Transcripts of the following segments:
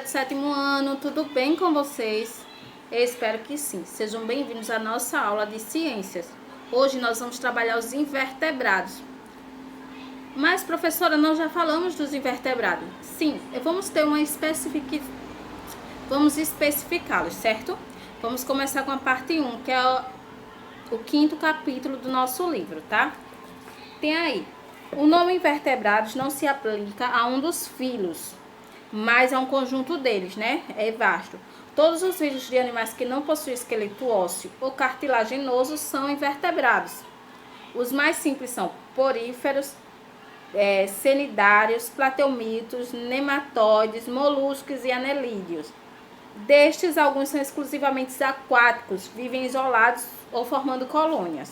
de sétimo ano, tudo bem com vocês? Eu espero que sim. Sejam bem-vindos à nossa aula de ciências. Hoje nós vamos trabalhar os invertebrados. Mas, professora, nós já falamos dos invertebrados. Sim, vamos ter uma vamos especificá-los, certo? Vamos começar com a parte 1, que é o quinto capítulo do nosso livro, tá? Tem aí. O nome invertebrados não se aplica a um dos filhos, mas a um conjunto deles, né? É vasto. Todos os filhos de animais que não possuem esqueleto ósseo ou cartilaginoso são invertebrados. Os mais simples são poríferos, cnidários, plateumitos, nematóides, moluscos e anelídeos. Destes, alguns são exclusivamente aquáticos, vivem isolados ou formando colônias.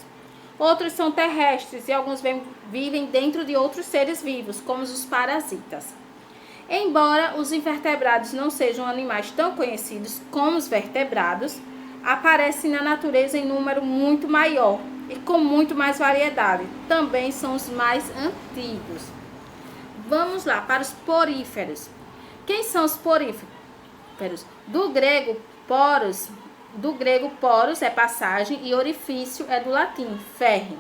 Outros são terrestres e alguns vivem dentro de outros seres vivos, como os parasitas. Embora os invertebrados não sejam animais tão conhecidos como os vertebrados, aparecem na natureza em número muito maior e com muito mais variedade. Também são os mais antigos. Vamos lá para os poríferos. Quem são os poríferos? Do grego poros é passagem e orifício é do latim ferre,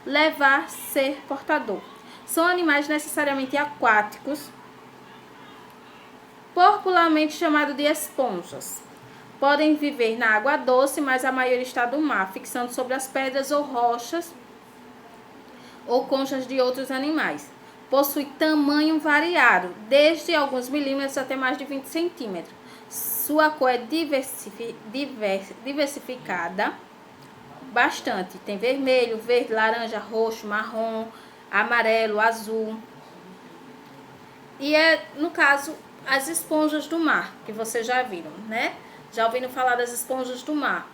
levar, ser, portador. São animais necessariamente aquáticos, popularmente chamado de esponjas. Podem viver na água doce, mas a maioria está do mar, fixando sobre as pedras ou rochas ou conchas de outros animais. Possui tamanho variado, desde alguns milímetros até mais de 20 centímetros. Sua cor é diversificada bastante. Tem vermelho, verde, laranja, roxo, marrom, amarelo, azul. E no caso, as esponjas do mar, que vocês já viram, né? Já ouviram falar das esponjas do mar.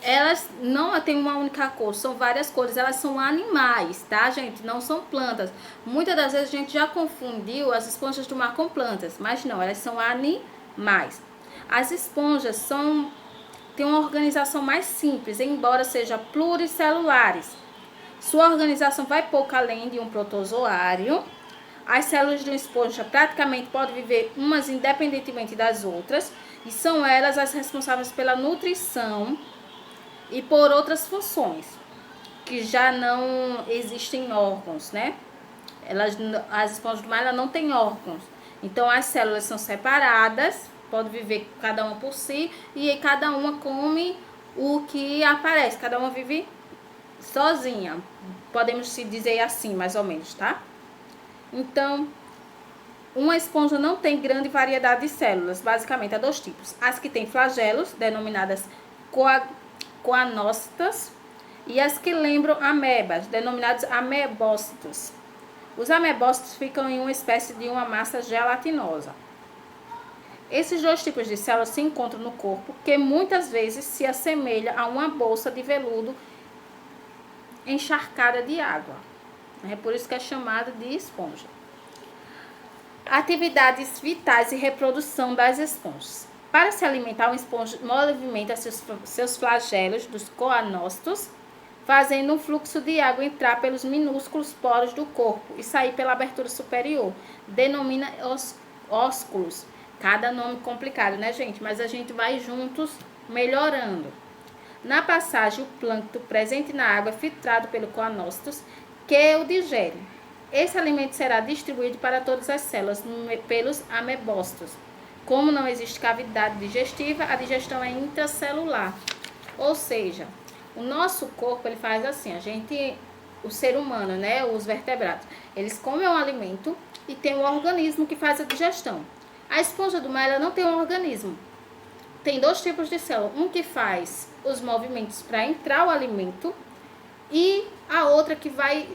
Elas não têm uma única cor, são várias cores, elas são animais, tá, gente? Não são plantas. Muitas das vezes a gente já confundiu as esponjas do mar com plantas, mas não, elas são animais. As esponjas têm uma organização mais simples, embora sejam pluricelulares. Sua organização vai pouco além de um protozoário. As células de uma esponja praticamente podem viver umas independentemente das outras, e são elas as responsáveis pela nutrição e por outras funções, que já não existem órgãos, né? As esponjas do mar não têm órgãos, então as células são separadas, pode viver cada uma por si, e cada uma come o que aparece, cada uma vive sozinha, podemos se dizer assim, mais ou menos, tá? Então, uma esponja não tem grande variedade de células, basicamente há dois tipos. As que têm flagelos, denominadas coanócitas, e as que lembram amebas, denominadas amebócitos. Os amebócitos ficam em uma espécie de uma massa gelatinosa. Esses dois tipos de células se encontram no corpo, que muitas vezes se assemelha a uma bolsa de veludo encharcada de água. É por isso que é chamada de esponja. Atividades vitais e reprodução das esponjas. Para se alimentar, uma esponja movimenta seus flagelos dos coanócitos, fazendo um fluxo de água entrar pelos minúsculos poros do corpo e sair pela abertura superior. Denomina ósculos. Cada nome complicado, né, gente? Mas a gente vai juntos melhorando. Na passagem, o plâncton presente na água é filtrado pelo coanócitos, que o digere. Esse alimento será distribuído para todas as células pelos amebócitos. Como não existe cavidade digestiva, a digestão é intracelular. Ou seja, o nosso corpo ele faz assim, o ser humano, né, os vertebrados, eles comem um alimento e tem um organismo que faz a digestão. A esponja do mar ela não tem um organismo. Tem dois tipos de célula, um que faz os movimentos para entrar o alimento e a outra que vai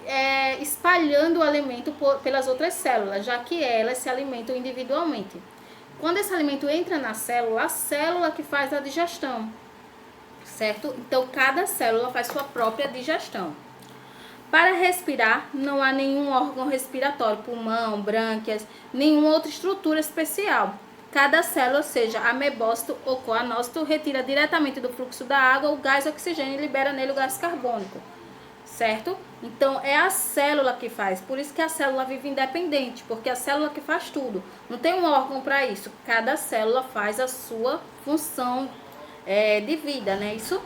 espalhando o alimento pelas outras células, já que elas se alimentam individualmente. Quando esse alimento entra na célula, a célula que faz a digestão, certo? Então, cada célula faz sua própria digestão. Para respirar, não há nenhum órgão respiratório, pulmão, brânquias, nenhuma outra estrutura especial. Cada célula, seja amebócito ou coanócito, retira diretamente do fluxo da água o gás oxigênio e libera nele o gás carbônico, certo? Então, é a célula que faz. Por isso que a célula vive independente, porque a célula que faz tudo. Não tem um órgão para isso. Cada célula faz a sua função de vida, né? Isso.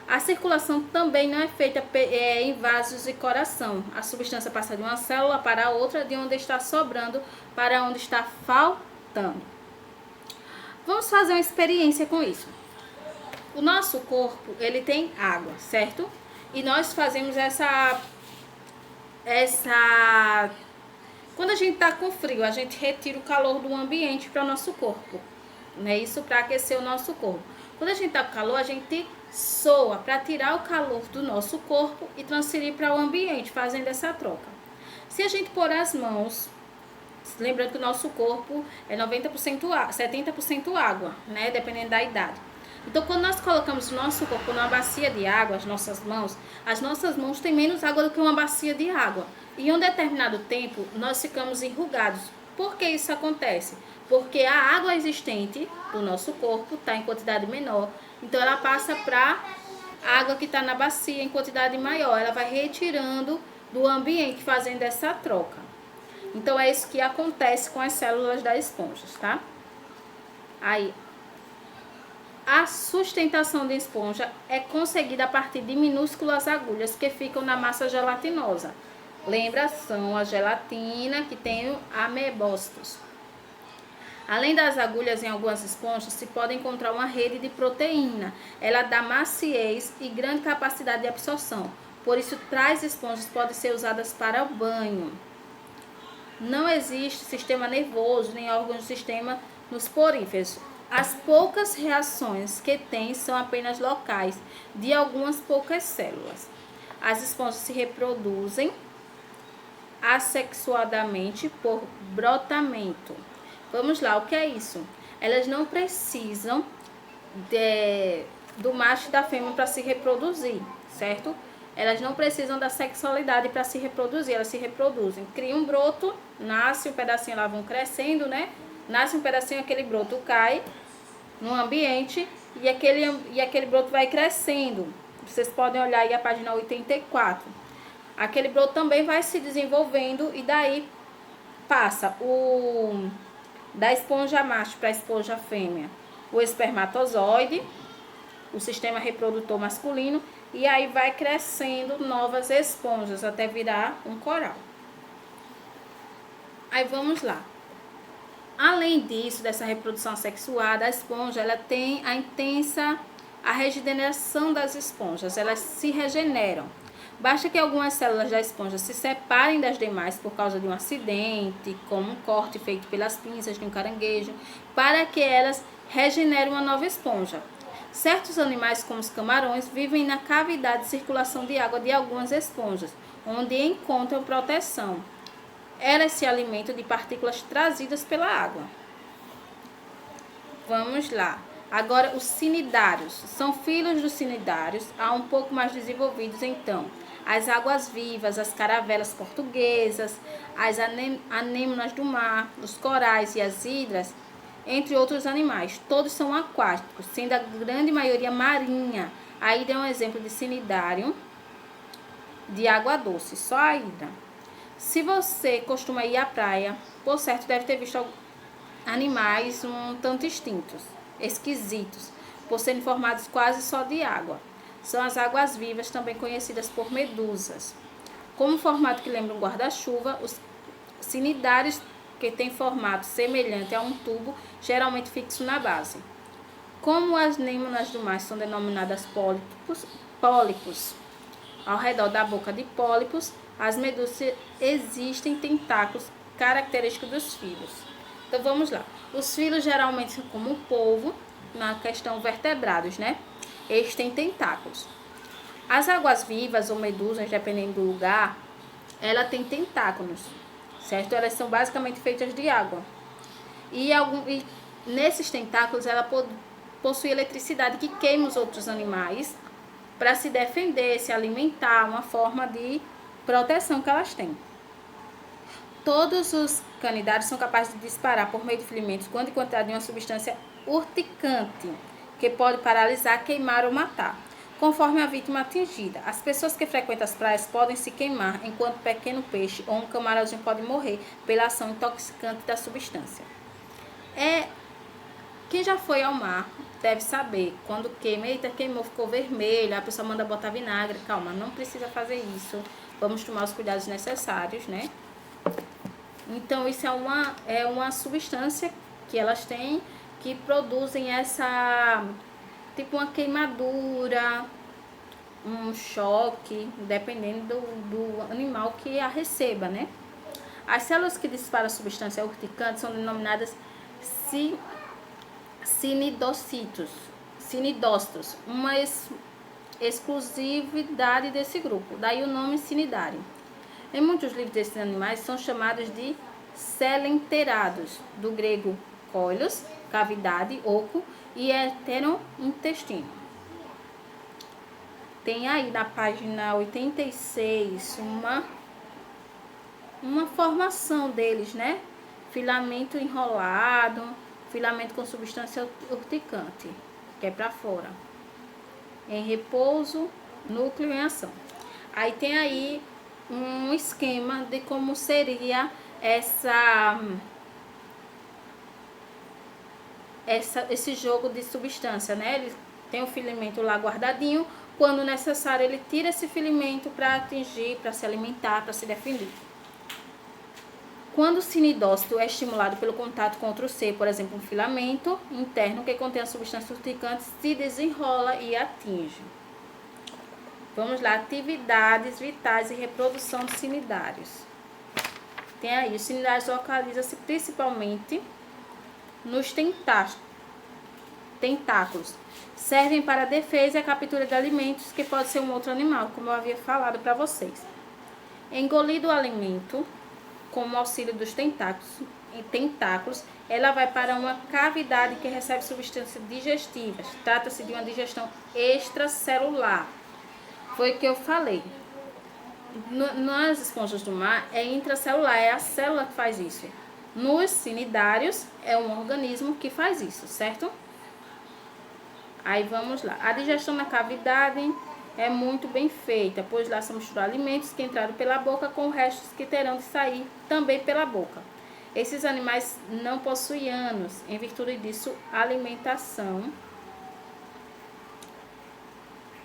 A circulação também não é feita em vasos e coração. A substância passa de uma célula para outra, de onde está sobrando para onde está faltando. Vamos fazer uma experiência com isso. O nosso corpo, ele tem água, certo? E nós fazemos quando a gente está com frio, a gente retira o calor do ambiente para o nosso corpo, né? Isso para aquecer o nosso corpo. Quando a gente está com calor, a gente soa para tirar o calor do nosso corpo e transferir para o ambiente, fazendo essa troca. Se a gente pôr as mãos, lembrando que o nosso corpo é 90% água, 70% água, né? Dependendo da idade. Então, quando nós colocamos o nosso corpo numa bacia de água, as nossas mãos têm menos água do que uma bacia de água. E em um determinado tempo, nós ficamos enrugados. Por que isso acontece? Porque a água existente do nosso corpo está em quantidade menor. Então, ela passa para a água que está na bacia em quantidade maior. Ela vai retirando do ambiente, fazendo essa troca. Então, é isso que acontece com as células das esponjas, tá? Aí, a sustentação da esponja é conseguida a partir de minúsculas agulhas que ficam na massa gelatinosa. Lembra? São a gelatina que tem amebócitos. Além das agulhas em algumas esponjas, se pode encontrar uma rede de proteína. Ela dá maciez e grande capacidade de absorção. Por isso, tais esponjas podem ser usadas para o banho. Não existe sistema nervoso nem órgãos do sistema nos poríferos. As poucas reações que tem são apenas locais, de algumas poucas células. As esponjas se reproduzem assexuadamente por brotamento. Vamos lá, o que é isso? Elas não precisam do macho e da fêmea para se reproduzir, certo? Elas não precisam da sexualidade para se reproduzir, elas se reproduzem. Cria um broto, nasce um pedacinho, lá vão crescendo, né? Nasce um pedacinho, aquele broto cai no ambiente e aquele broto vai crescendo. Vocês podem olhar aí a página 84. Aquele broto também vai se desenvolvendo e daí passa da esponja macho para a esponja fêmea o espermatozoide, o sistema reprodutor masculino, e aí vai crescendo novas esponjas até virar um coral. Aí vamos lá. Além disso, dessa reprodução sexuada, a esponja ela tem a regeneração das esponjas, elas se regeneram. Basta que algumas células da esponja se separem das demais por causa de um acidente, como um corte feito pelas pinças de um caranguejo, para que elas regenerem uma nova esponja. Certos animais, como os camarões, vivem na cavidade de circulação de água de algumas esponjas, onde encontram proteção. Elas se alimentam de partículas trazidas pela água. Vamos lá. Agora, os cnidários. São filhos dos cnidários, há um pouco mais desenvolvidos, então. As águas-vivas, as caravelas portuguesas, as anêmonas do mar, os corais e as hidras, entre outros animais. Todos são aquáticos, sendo a grande maioria marinha. A hidra é um exemplo de cnidário de água doce, só a hidra. Se você costuma ir à praia, por certo deve ter visto animais um tanto extintos, esquisitos, por serem formados quase só de água. São as águas-vivas, também conhecidas por medusas. Como um formato que lembra um guarda-chuva, os cnidários que têm formato semelhante a um tubo, geralmente fixo na base. Como as anêmonas do mar são denominadas pólipos, ao redor da boca de pólipos, as medusas existem tentáculos característicos dos filhos. Então vamos lá. Os filhos geralmente são como um polvo, na questão vertebrados, né? Eles têm tentáculos. As águas-vivas ou medusas, dependendo do lugar, ela tem tentáculos, certo? Elas são basicamente feitas de água. E nesses tentáculos ela possui eletricidade que queima os outros animais para se defender, se alimentar, uma forma de proteção que elas têm. Todos os canidários são capazes de disparar por meio de filimentos grande quantidade de uma substância urticante, que pode paralisar, queimar ou matar. conforme a vítima atingida. As pessoas que frequentam as praias podem se queimar, enquanto pequeno peixe ou um camarãozinho pode morrer pela ação intoxicante da substância. Quem já foi ao mar deve saber, quando queima, eita, queimou, ficou vermelho, a pessoa manda botar vinagre. Calma, não precisa fazer isso. Vamos tomar os cuidados necessários, né? Então, isso é uma substância que elas têm, que produzem essa, tipo uma queimadura, um choque, dependendo do animal que a receba, né? As células que disparam a substância urticante são denominadas cinidócitos, uma exclusividade desse grupo, daí o nome cinidário. Em muitos livros desses animais são chamados de selenterados, do grego coilos, cavidade, oco, e intestino. Tem aí na página 86 uma formação deles, né? Filamento enrolado, filamento com substância urticante, que é para fora. Em repouso, núcleo em ação. Aí tem aí um esquema de como seria esse jogo de substância, né? Ele tem o filamento lá guardadinho, quando necessário ele tira esse filamento para atingir, para se alimentar, para se defender. Quando o cinidócito é estimulado pelo contato com outro ser, por exemplo, um filamento interno que contém a substância urticante, se desenrola e atinge. Vamos lá, atividades vitais e reprodução de cinidários. Tem aí, os cinidários localizam-se principalmente nos tentáculos. Servem para a defesa e a captura de alimentos, que pode ser um outro animal, como eu havia falado para vocês. Engolido o alimento, com o auxílio dos tentáculos, ela vai para uma cavidade que recebe substâncias digestivas. Trata-se de uma digestão extracelular. Foi o que eu falei. Nas esponjas do mar é intracelular, é a célula que faz isso. Nos cnidários é um organismo que faz isso, certo? Aí vamos lá. A digestão na cavidade é muito bem feita, pois lá são misturados alimentos que entraram pela boca com restos que terão de sair também pela boca. Esses animais não possuem ânus, em virtude disso,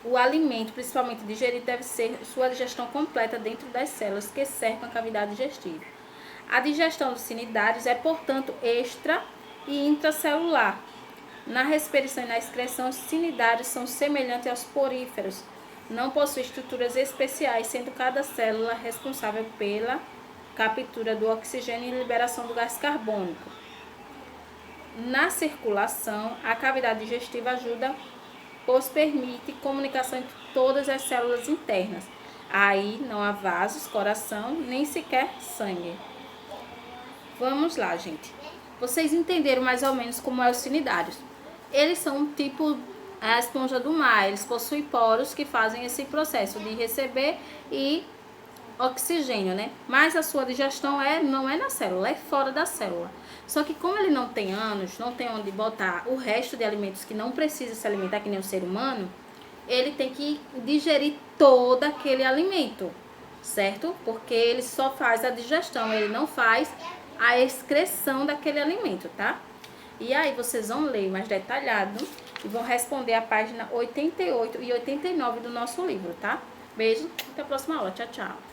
o alimento, principalmente digerido, deve ser sua digestão completa dentro das células que cercam a cavidade digestiva. A digestão dos cnidários é, portanto, extra e intracelular. Na respiração e na excreção, os cnidários são semelhantes aos poríferos. Não possuem estruturas especiais, sendo cada célula responsável pela captura do oxigênio e liberação do gás carbônico. Na circulação, a cavidade digestiva ajuda, pois permite comunicação entre todas as células internas. Aí não há vasos, coração, nem sequer sangue. Vamos lá, gente. Vocês entenderam mais ou menos como é os cnidários. Eles são tipo a esponja do mar. Eles possuem poros que fazem esse processo de receber e oxigênio, né? Mas a sua digestão não é na célula, é fora da célula. Só que como ele não tem ânus, não tem onde botar o resto de alimentos que não precisa se alimentar, que nem o ser humano, ele tem que digerir todo aquele alimento, certo? Porque ele só faz a digestão, ele não faz a excreção daquele alimento, tá? E aí vocês vão ler mais detalhado e vão responder a página 88 e 89 do nosso livro, tá? Beijo, até a próxima aula. Tchau, tchau.